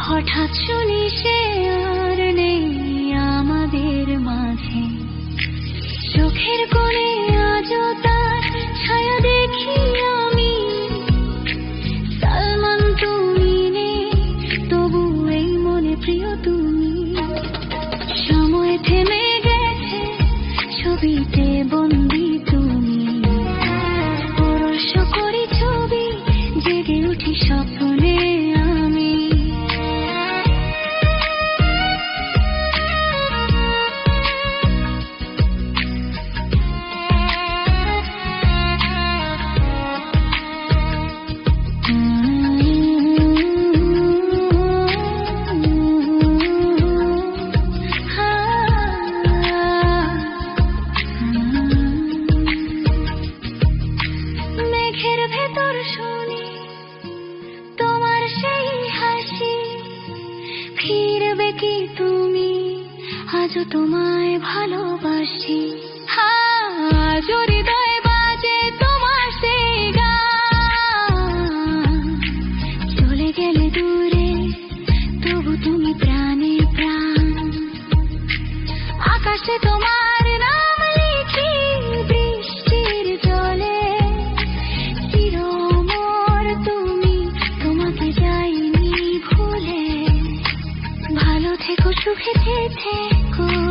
হঠাৎ শুনি সে আর নেই আমাদের মাঝে, চোখের কোণে আজও তার ছায়া দেখি আমি। সালমান তুমি নেই, তবু এই মনে প্রিয় তুমি। সময় থেমে গেছে, ছবিতে বন্দি তুমি। পরশ করি ছবি, জেগে উঠি স্বপ্নে আমি। মেঘের ভেতর শুনি তোমার সেই হাসি, ফিরবে কি তুমি? আজও তোমায় ভালোবাসি। আজও হৃদয় বাজে তোমার সেই গান। চলে গেলে দূরে, তবু তুমি প্রাণে প্রাণ। আকাশে তোমার নাম লিখি বৃষ্টির জলে। চিরমর তুমি, তোমাকে যাইনি ভুলে। ভালো থেকো, সুখে থেকো।